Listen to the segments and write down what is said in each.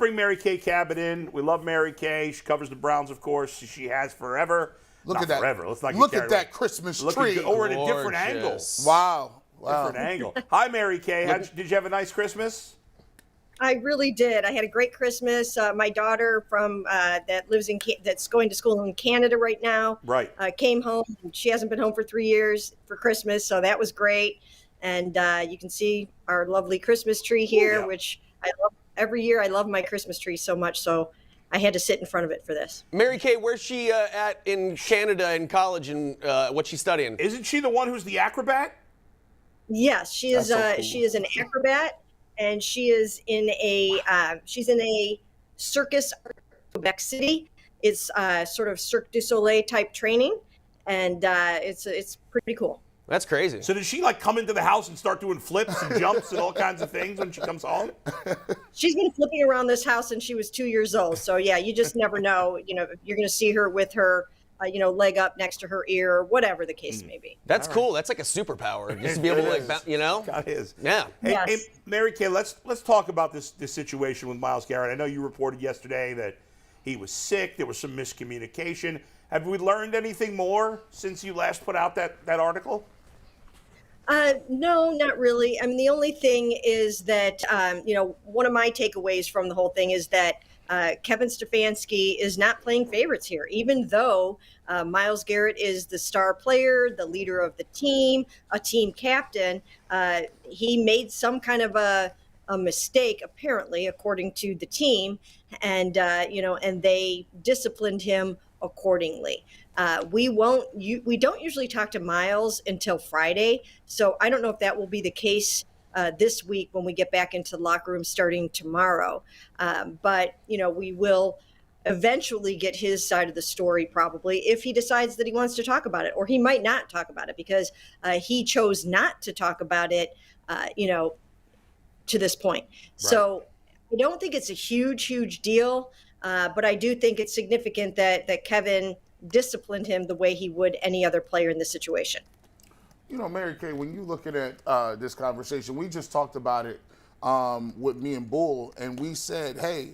bring Mary Kay Cabot in. We love Mary Kay. She covers the Browns, of course. She has forever. Look not at that. forever. Let's not get Look carried at that away. Christmas Look tree. or in a different angle. Wow. Different angle. Hi, Mary Kay. Did you have a nice Christmas? I really did. I had a great Christmas. My daughter that's going to school in Canada right now. Right. Came home. She hasn't been home for 3 years for Christmas, so that was great. And you can see our lovely Christmas tree here, which I love. Every year I love my Christmas tree so much, so I had to sit in front of it for this. Mary Kay, where's she at in Canada in college, and what's she studying? Isn't she the one who's the acrobat? Yes, she is. So cool. She is an acrobat, and she is in a circus Quebec City. It's sort of Cirque du Soleil type training, and it's pretty cool. That's crazy. So does she like come into the house and start doing flips and jumps and all kinds of things when she comes home? She's been flipping around this house since she was 2 years old. So yeah, you just never know. You're going to see her with her, leg up next to her ear or whatever the case may be. That's cool. That's like a superpower. Just to be able to God is. Yeah. Yes. Hey, Mary Kay, let's talk about this situation with Myles Garrett. I know you reported yesterday that he was sick. There was some miscommunication. Have we learned anything more since you last put out that article? No, not really. I mean, the only thing is that, one of my takeaways from the whole thing is that Kevin Stefanski is not playing favorites here, even though Myles Garrett is the star player, the leader of the team, a team captain. He made some kind of a mistake, apparently, according to the team, and they disciplined him accordingly. We don't usually talk to Myles until Friday, so I don't know if that will be the case this week when we get back into the locker room starting tomorrow. But we will eventually get his side of the story probably if he decides that he wants to talk about it, or he might not talk about it because he chose not to talk about it, to this point. Right. So I don't think it's a huge deal, but I do think it's significant that Kevin disciplined him the way he would any other player in this situation. Mary Kay, when you looking at this conversation, we just talked about it with me and Bull, and we said, hey,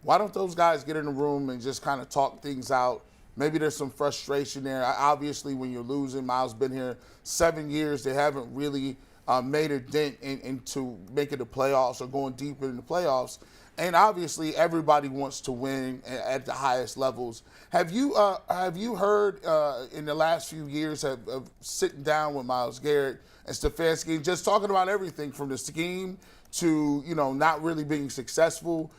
why don't those guys get in the room and just kind of talk things out? Maybe there's some frustration there. Obviously, when you're losing, Myles been here 7 years. They haven't really made a dent into making the playoffs or going deeper in the playoffs. And obviously, everybody wants to win at the highest levels. Have you heard in the last few years of sitting down with Myles Garrett and Stefanski, just talking about everything from the scheme to not really being successful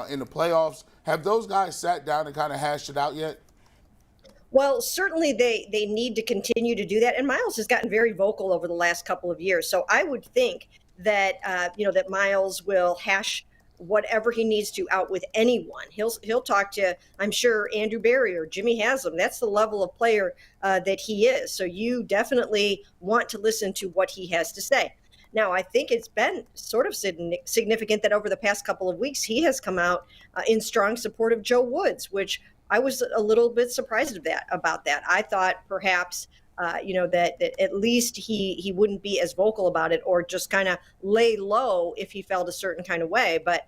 in the playoffs? Have those guys sat down and kind of hashed it out yet? Well, certainly they need to continue to do that, and Myles has gotten very vocal over the last couple of years. So I would think that that Myles will hash whatever he needs to out with anyone. He'll talk to, I'm sure, Andrew Berry or Jimmy Haslam. That's the level of player that he is. So you definitely want to listen to what he has to say. Now, I think it's been sort of significant that over the past couple of weeks, he has come out in strong support of Joe Woods, which I was a little bit surprised about that. I thought perhaps that at least he wouldn't be as vocal about it or just kind of lay low if he felt a certain kind of way. But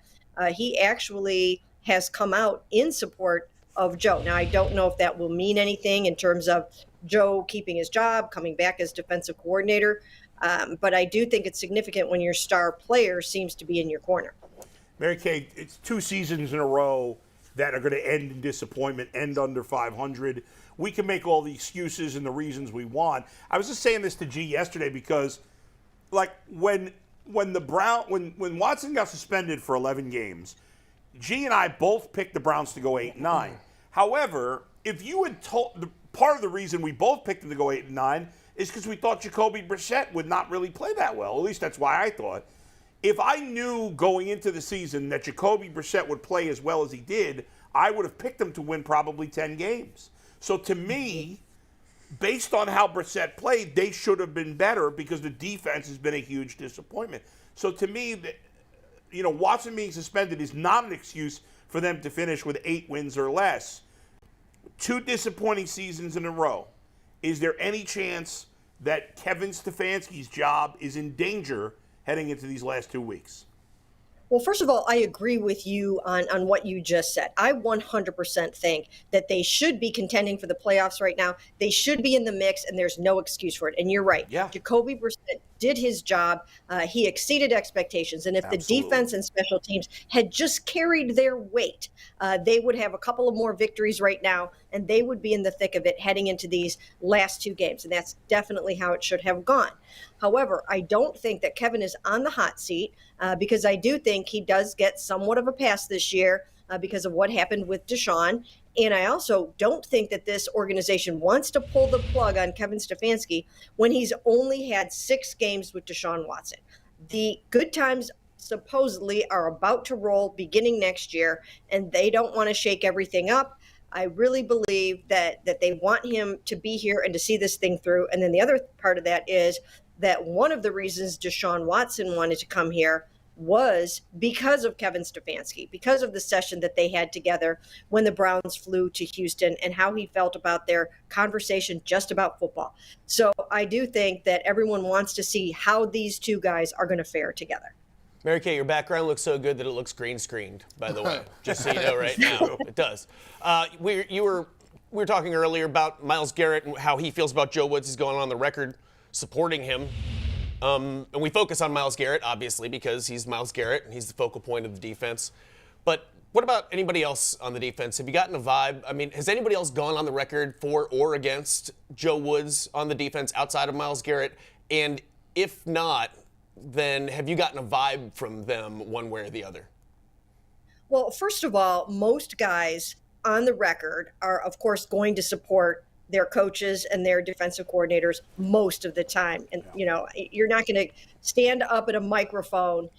he actually has come out in support of Joe. Now, I don't know if that will mean anything in terms of Joe keeping his job, coming back as defensive coordinator. But I do think it's significant when your star player seems to be in your corner. Mary Kay, it's 2 seasons in a row that are going to end in disappointment, end under 500. We can make all the excuses and the reasons we want. I was just saying this to G yesterday because, like, when Watson got suspended for 11 games, G and I both picked the Browns to go 8-9. However, if you had told, part of the reason we both picked them to go 8-9 is because we thought Jacoby Brissett would not really play that well. At least that's why I thought. If I knew going into the season that Jacoby Brissett would play as well as he did, I would have picked him to win probably 10 games. So to me, based on how Brissett played, they should have been better because the defense has been a huge disappointment. So to me, Watson being suspended is not an excuse for them to finish with 8 wins or less. 2 disappointing seasons in a row. Is there any chance that Kevin Stefanski's job is in danger heading into these last 2 weeks? Well, first of all, I agree with you on what you just said. I 100% think that they should be contending for the playoffs right now. They should be in the mix, and there's no excuse for it. And you're right. Yeah. Jacoby Brissett did his job. He exceeded expectations. And if Absolutely. the defense and special teams had just carried their weight, they would have a couple of more victories right now, and they would be in the thick of it heading into these last two games. And that's definitely how it should have gone. However, I don't think that Kevin is on the hot seat because I do think he does get somewhat of a pass this year because of what happened with Deshaun. And I also don't think that this organization wants to pull the plug on Kevin Stefanski when he's only had 6 games with Deshaun Watson. The good times supposedly are about to roll beginning next year, and they don't want to shake everything up. I really believe that they want him to be here and to see this thing through. And then the other part of that is that one of the reasons Deshaun Watson wanted to come here was because of Kevin Stefanski, because of the session that they had together when the Browns flew to Houston and how he felt about their conversation just about football. So I do think that everyone wants to see how these two guys are going to fare together. Mary Kay, your background looks so good that it looks green screened, by the way, just so you know right now. It does. We were talking earlier about Myles Garrett and how he feels about Joe Woods. He's going on the record supporting him. And we focus on Myles Garrett, obviously, because he's Myles Garrett and he's the focal point of the defense. But what about anybody else on the defense? Have you gotten a vibe? I mean, has anybody else gone on the record for or against Joe Woods on the defense outside of Myles Garrett? And if not, then have you gotten a vibe from them one way or the other? Well, first of all, most guys on the record are, of course, going to support their coaches and their defensive coordinators most of the time. And, you know, you're not going to stand up at a microphone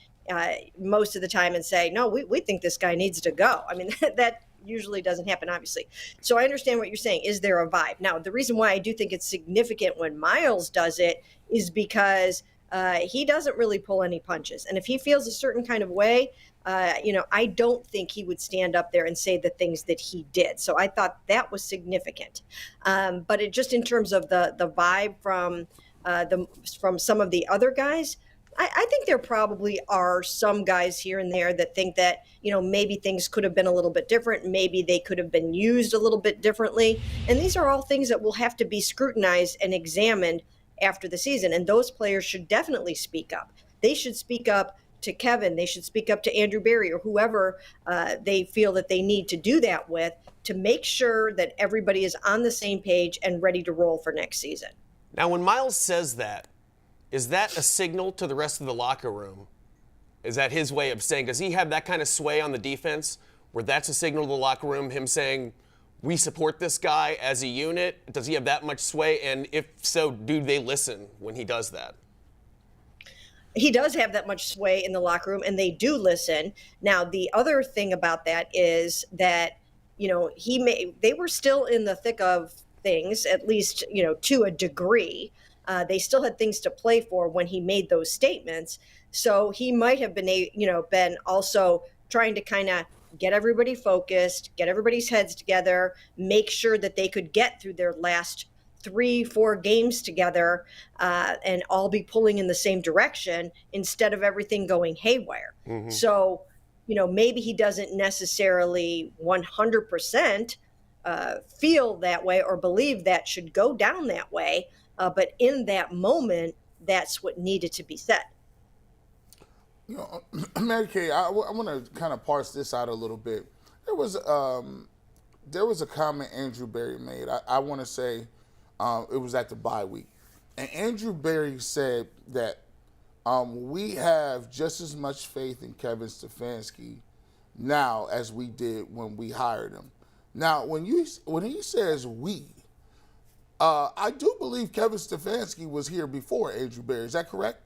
most of the time and say, no, we think this guy needs to go. I mean, that usually doesn't happen, obviously. So I understand what you're saying. Is there a vibe? Now, the reason why I do think it's significant when Myles does it is because he doesn't really pull any punches. And if he feels a certain kind of way, I don't think he would stand up there and say the things that he did. So I thought that was significant. But it just in terms of the vibe from some of the other guys, I think there probably are some guys here and there that think that, maybe things could have been a little bit different. Maybe they could have been used a little bit differently. And these are all things that will have to be scrutinized and examined after the season. And those players should definitely speak up. They should speak up to Kevin. They should speak up to Andrew Berry or whoever they feel that they need to do that with to make sure that everybody is on the same page and ready to roll for next season. Now, when Myles says that, is that a signal to the rest of the locker room? Is that his way of saying, does he have that kind of sway on the defense where that's a signal to the locker room, him saying, we support this guy as a unit? Does he have that much sway? And if so, do they listen when he does that? He does have that much sway in the locker room, and they do listen. Now, the other thing about that is that, they were still in the thick of things, at least, to a degree. They still had things to play for when he made those statements. So he might have been also trying to kind of get everybody focused, get everybody's heads together, make sure that they could get through their last 3-4 games together and all be pulling in the same direction instead of everything going haywire. Mm-hmm. So, maybe he doesn't necessarily 100% feel that way or believe that should go down that way. But in that moment, that's what needed to be said. Mary Kay, I want to kind of parse this out a little bit. There was a comment Andrew Berry made. I want to say it was at the bye week. And Andrew Berry said that we have just as much faith in Kevin Stefanski now as we did when we hired him. Now, when he says we, I do believe Kevin Stefanski was here before Andrew Berry. Is that correct?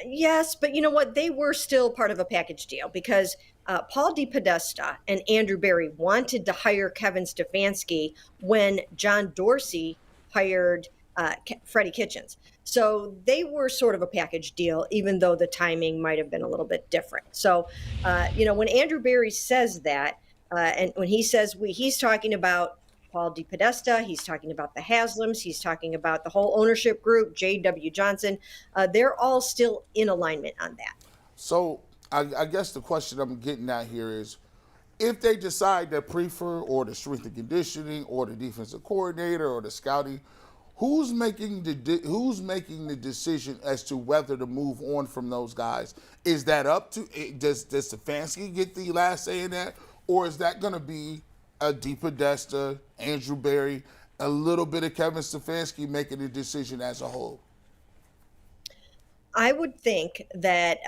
Yes, but you know what? They were still part of a package deal because Paul DePodesta and Andrew Berry wanted to hire Kevin Stefanski when John Dorsey hired Freddie Kitchens. So they were sort of a package deal, even though the timing might have been a little bit different. So, when Andrew Berry says that, and when he says we, he's talking about Paul DePodesta, he's talking about the Haslams, he's talking about the whole ownership group, J.W. Johnson. They're all still in alignment on that. So I guess the question I'm getting at here is, if they decide that Prefer or the strength and conditioning or the defensive coordinator or the scouting, who's making the decision as to whether to move on from those guys? Is that up to does Stefanski get the last say in that, or is that going to be a Deep Podesta, Andrew Berry, a little bit of Kevin Stefanski making the decision as a whole? I would think that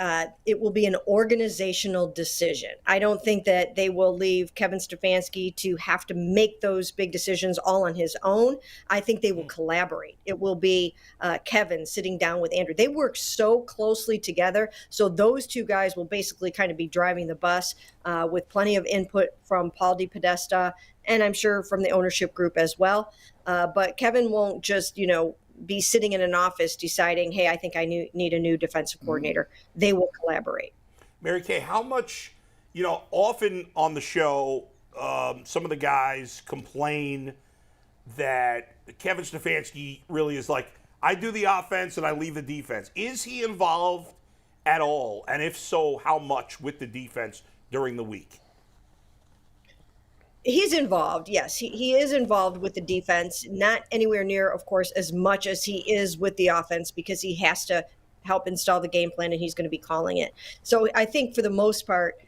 it will be an organizational decision. I don't think that they will leave Kevin Stefanski to have to make those big decisions all on his own. I think they will collaborate. It will be Kevin sitting down with Andrew. They work so closely together. So those two guys will basically kind of be driving the bus with plenty of input from Paul DePodesta, and I'm sure from the ownership group as well. But Kevin won't just, be sitting in an office deciding, hey, I think I need a new defensive coordinator. They will collaborate. Mary Kay, how much, often on the show, some of the guys complain that Kevin Stefanski really is like, I do the offense and I leave the defense. Is he involved at all? And if so, how much with the defense during the week? He's involved, yes. He is involved with the defense, not anywhere near, of course, as much as he is with the offense, because he has to help install the game plan and he's going to be calling it. So I think for the most part,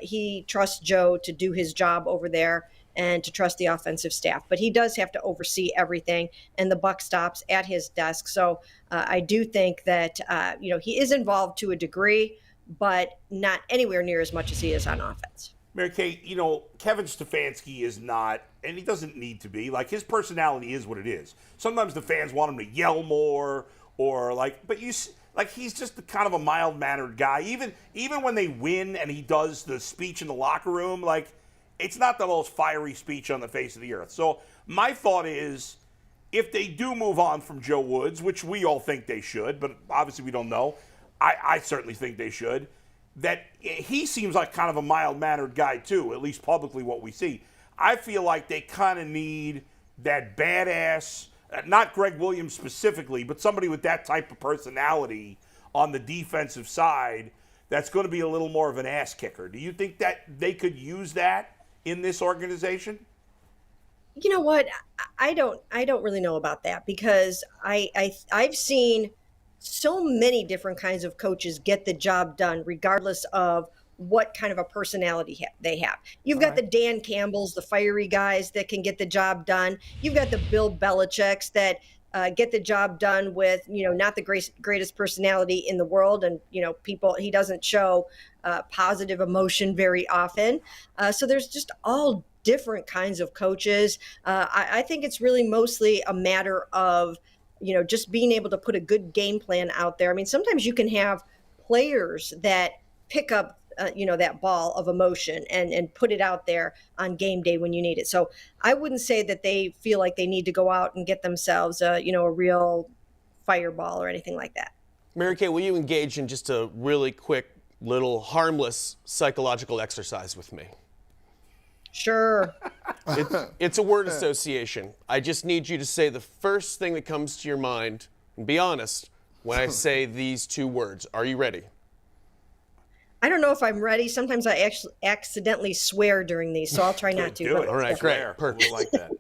he trusts Joe to do his job over there and to trust the offensive staff. But he does have to oversee everything, and the buck stops at his desk. So I do think that, he is involved to a degree, but not anywhere near as much as he is on offense. Mary Kay, Kevin Stefanski is not, and he doesn't need to be, like, his personality is what it is. Sometimes the fans want him to yell more but he's just kind of a mild-mannered guy. Even when they win and he does the speech in the locker room, it's not the most fiery speech on the face of the earth. So my thought is, if they do move on from Joe Woods, which we all think they should, but obviously we don't know, I certainly think they should, that he seems like kind of a mild-mannered guy too, at least publicly what we see. I feel like they kind of need that badass, not Greg Williams specifically, but somebody with that type of personality on the defensive side that's going to be a little more of an ass kicker. Do you think that they could use that in this organization? You know what? I don't really know about that, because I've seen so many different kinds of coaches get the job done regardless of what kind of a personality they have. You've got the Dan Campbells, the fiery guys that can get the job done. You've got the Bill Belichicks that get the job done with, not the greatest personality in the world. And, he doesn't show positive emotion very often. So there's just all different kinds of coaches. I think it's really mostly a matter of, just being able to put a good game plan out there. I mean, sometimes you can have players that pick up, that ball of emotion and put it out there on game day when you need it. So I wouldn't say that they feel like they need to go out and get themselves, a real fireball or anything like that. Mary Kay, will you engage in just a really quick, little harmless psychological exercise with me? Sure. It's a word association. I just need you to say the first thing that comes to your mind, and be honest when I say these two words. Are you ready? I don't know if I'm ready. Sometimes I actually accidentally swear during these, so I'll try not to. Do it. All right, great. Perfect. We like that.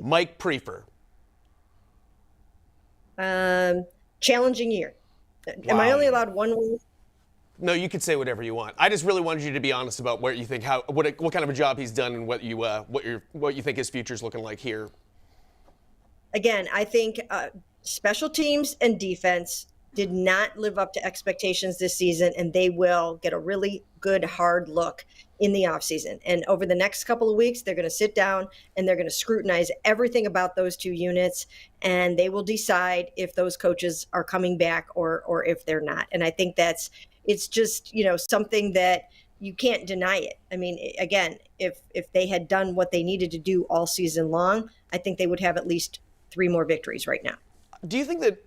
Mike Prefer. Challenging year. Am I only allowed one word? No, you could say whatever you want. I just really wanted you to be honest about what you think, what kind of a job he's done, and what you think his future's looking like here. Again, I think special teams and defense did not live up to expectations this season, and they will get a really good hard look in the offseason. And over the next couple of weeks, they're going to sit down and they're going to scrutinize everything about those two units, and they will decide if those coaches are coming back or if they're not. And I think it's just, something that you can't deny it. I mean, again, if they had done what they needed to do all season long, I think they would have at least 3 more victories right now. Do you think that,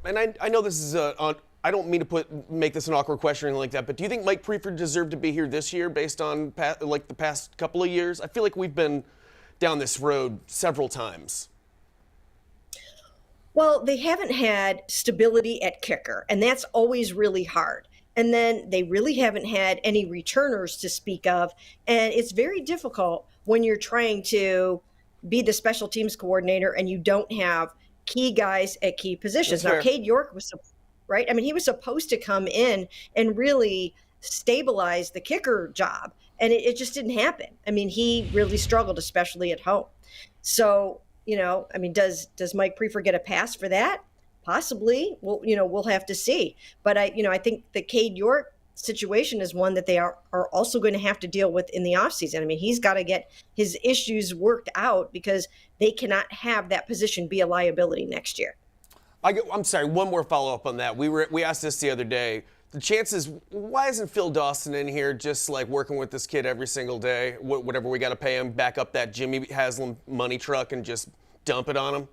and I know this is I don't mean to make this an awkward question or anything like that, but do you think Mike Prefer deserved to be here this year based on the past couple of years? I feel like we've been down this road several times. Well, they haven't had stability at kicker, and that's always really hard. And then they really haven't had any returners to speak of. And it's very difficult when you're trying to be the special teams coordinator and you don't have key guys at key positions. That's Now, fair. Cade York was, right? I mean, he was supposed to come in and really stabilize the kicker job, and it just didn't happen. I mean, he really struggled, especially at home. So, I mean, does Mike Prefer get a pass for that? Possibly. We'll have to see. But I think the Cade York situation is one that they are also going to have to deal with in the offseason. I mean, he's got to get his issues worked out because they cannot have that position be a liability next year. I'm sorry, one more follow-up on that. We asked this the other day. The chances, why isn't Phil Dawson in here just like working with this kid every single day? Whatever we got to pay him, back up that Jimmy Haslam money truck and just dump it on him?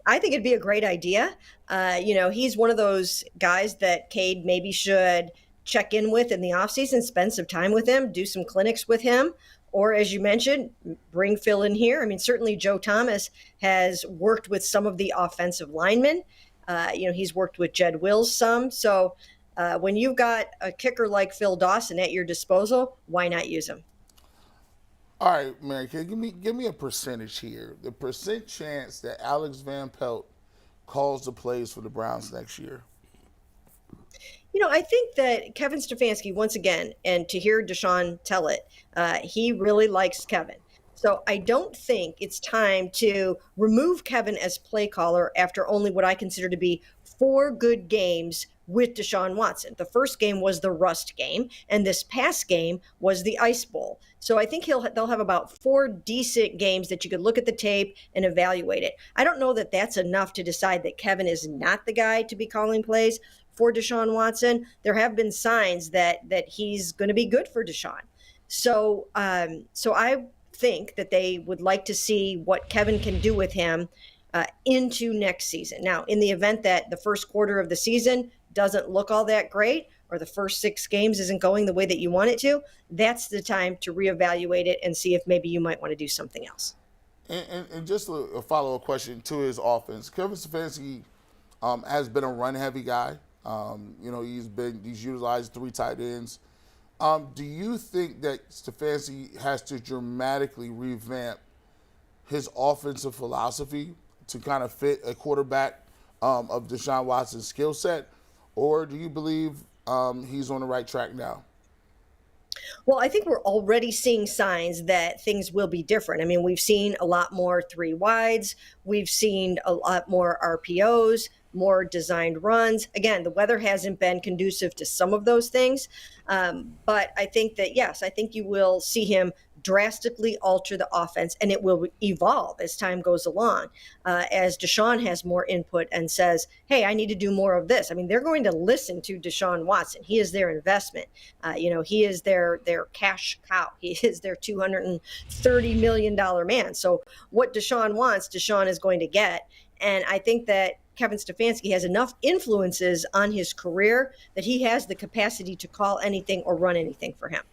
I think it'd be a great idea. He's one of those guys that Cade maybe should check in with in the offseason, spend some time with him, do some clinics with him. Or, as you mentioned, bring Phil in here. I mean, certainly Joe Thomas has worked with some of the offensive linemen. He's worked with Jed Wills some. So when you've got a kicker like Phil Dawson at your disposal, why not use him? All right, Mary Kay, give me a percentage here. The percent chance that Alex Van Pelt calls the plays for the Browns next year. I think that Kevin Stefanski, once again, and to hear Deshaun tell it, he really likes Kevin. So I don't think it's time to remove Kevin as play caller after only what I consider to be 4 good games with Deshaun Watson. The first game was the Rust game, and this past game was the Ice Bowl. So I think they'll have about 4 decent games that you could look at the tape and evaluate it. I don't know that that's enough to decide that Kevin is not the guy to be calling plays for Deshaun Watson. There have been signs that he's going to be good for Deshaun. So I think that they would like to see what Kevin can do with him into next season. Now, in the event that the first quarter of the season doesn't look all that great, or the first 6 games isn't going the way that you want it to, that's the time to reevaluate it and see if maybe you might want to do something else. And just a follow-up question to his offense. Kevin Stefanski has been a run-heavy guy. He's utilized 3 tight ends. Do you think that Stefanski has to dramatically revamp his offensive philosophy to kind of fit a quarterback of Deshaun Watson's skill set? Or do you believe he's on the right track now? Well, I think we're already seeing signs that things will be different. I mean, we've seen a lot more 3 wides. We've seen a lot more RPOs, more designed runs. Again, the weather hasn't been conducive to some of those things. But I think that, yes, I think you will see him drastically alter the offense, and it will evolve as time goes along. As Deshaun has more input and says, hey, I need to do more of this. I mean, they're going to listen to Deshaun Watson. He is their investment. He is their cash cow. He is their $230 million man. So what Deshaun wants, Deshaun is going to get. And I think that Kevin Stefanski has enough influences on his career that he has the capacity to call anything or run anything for him.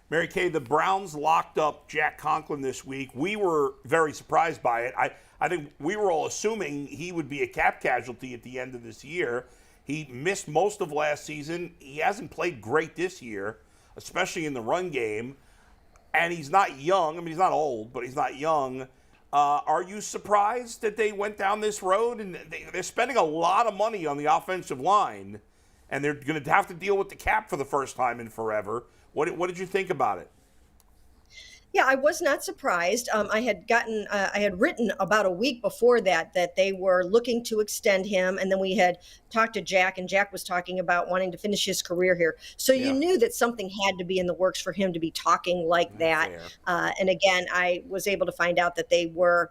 Mary Kay, the Browns locked up Jack Conklin this week. We were very surprised by it. I think we were all assuming he would be a cap casualty at the end of this year. He missed most of last season. He hasn't played great this year, especially in the run game. And he's not young. I mean, he's not old, but he's not young. Are you surprised that they went down this road? And they're spending a lot of money on the offensive line, and they're going to have to deal with the cap for the first time in forever. What did you think about it? Yeah, I was not surprised. I had written about a week before that they were looking to extend him, and then we had talked to Jack, and Jack was talking about wanting to finish his career here. So you knew that something had to be in the works for him to be talking like that. And again, I was able to find out that they were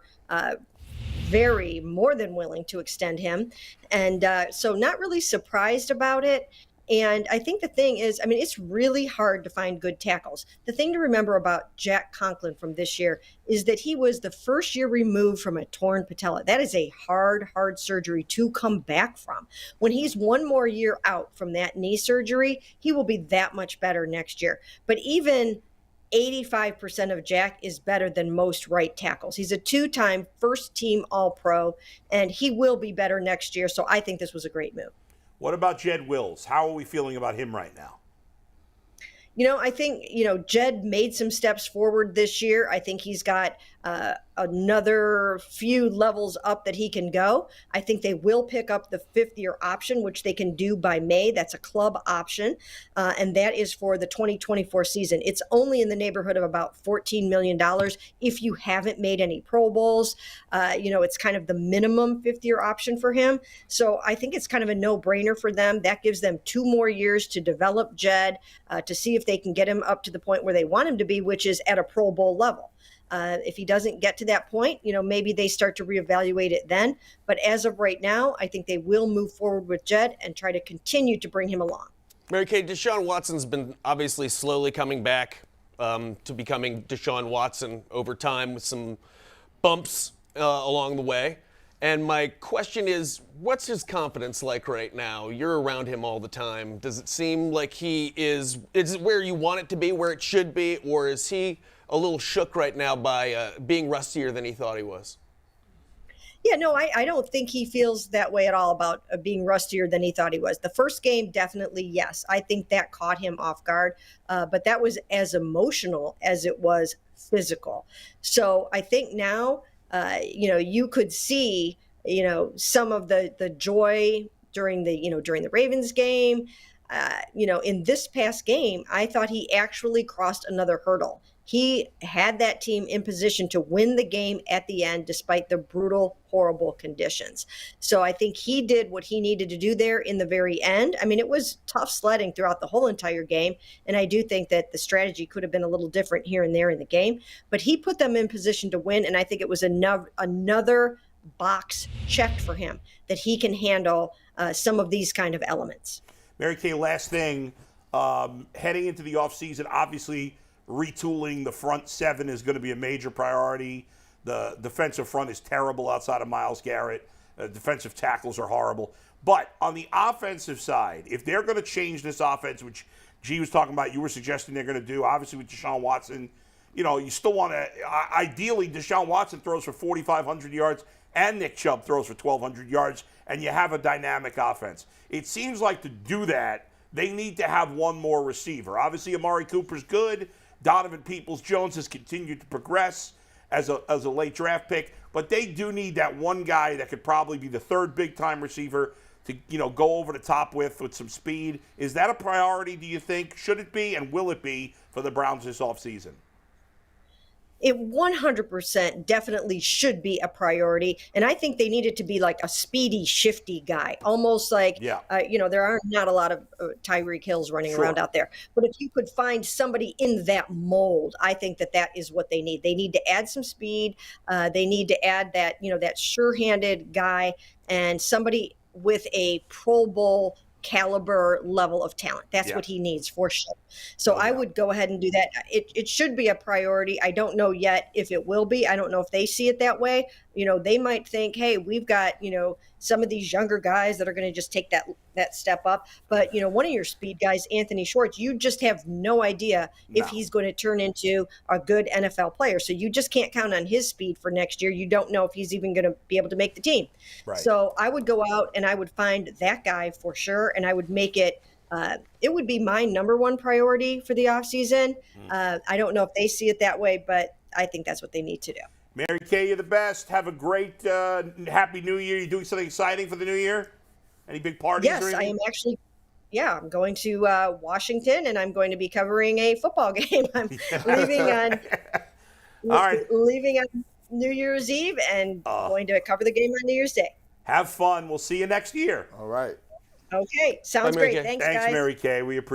very more than willing to extend him, and so not really surprised about it. And I think the thing is, I mean, it's really hard to find good tackles. The thing to remember about Jack Conklin from this year is that he was the first year removed from a torn patella. That is a hard surgery to come back from. When he's one more year out from that knee surgery, he will be that much better next year. But even 85% of Jack is better than most right tackles. He's a 2-time first-team All-Pro, and he will be better next year. So I think this was a great move. What about Jed Wills? How are we feeling about him right now? I think, Jed made some steps forward this year. I think he's got another few levels up that he can go. I think they will pick up the fifth-year option, which they can do by May. That's a club option, and that is for the 2024 season. It's only in the neighborhood of about $14 million if you haven't made any Pro Bowls. It's kind of the minimum fifth-year option for him. So I think it's kind of a no-brainer for them. That gives them 2 more years to develop Jed, to see if they can get him up to the point where they want him to be, which is at a Pro Bowl level. If he doesn't get to that point, maybe they start to reevaluate it then. But as of right now, I think they will move forward with Jed and try to continue to bring him along. Mary Kay, Deshaun Watson's been obviously slowly coming back to becoming Deshaun Watson over time with some bumps along the way. And my question is, what's his confidence like right now? You're around him all the time. Does it seem like he is it where you want it to be, where it should be, or is he a little shook right now by being rustier than he thought he was? Yeah, no, I don't think he feels that way at all about being rustier than he thought he was. The first game, definitely, yes. I think that caught him off guard, but that was as emotional as it was physical. So I think now, you could see, some of the joy during the Ravens game. In this past game, I thought he actually crossed another hurdle. He had that team in position to win the game at the end, despite the brutal, horrible conditions. So I think he did what he needed to do there in the very end. I mean, it was tough sledding throughout the whole entire game. And I do think that the strategy could have been a little different here and there in the game. But he put them in position to win. And I think it was another box checked for him, that he can handle some of these kind of elements. Mary Kay, last thing, heading into the offseason, obviously retooling the front seven is going to be a major priority. The defensive front is terrible outside of Myles Garrett. Defensive tackles are horrible. But on the offensive side, if they're going to change this offense, which G was talking about, you were suggesting they're going to do, obviously with Deshaun Watson, you still want to, ideally, Deshaun Watson throws for 4,500 yards and Nick Chubb throws for 1,200 yards, and you have a dynamic offense. It seems like to do that, they need to have one more receiver. Obviously, Amari Cooper's good. Donovan Peoples-Jones has continued to progress as a late draft pick, but they do need that one guy that could probably be the third big-time receiver to go over the top with some speed. Is that a priority, do you think? Should it be, and will it be for the Browns this offseason? It 100% definitely should be a priority. And I think they need it to be like a speedy, shifty guy, almost like, there are not a lot of Tyreek Hills running around out there. But if you could find somebody in that mold, I think that is what they need. They need to add some speed. They need to add that, that sure-handed guy and somebody with a Pro Bowl caliber level of talent. That's what he needs for sure. So I would go ahead and do that. It should be a priority. I don't know yet if it will be. I don't know if they see it that way. They might think, hey, we've got, some of these younger guys that are going to just take that step up. But, one of your speed guys, Anthony Schwartz, you just have no idea if he's going to turn into a good NFL player. So you just can't count on his speed for next year. You don't know if he's even going to be able to make the team. Right. So I would go out and I would find that guy for sure. And I would make it, it would be my number one priority for the offseason. I don't know if they see it that way, but I think that's what they need to do. Mary Kay, you're the best. Have a great, happy New Year. You doing something exciting for the New Year? Any big parties? Yes, I am actually. Yeah, I'm going to Washington, and I'm going to be covering a football game. I'm leaving on. All right. Leaving on New Year's Eve and going to cover the game on New Year's Day. Have fun. We'll see you next year. All right. Okay, sounds great. Thanks, guys. Thanks, Mary Kay. We appreciate it.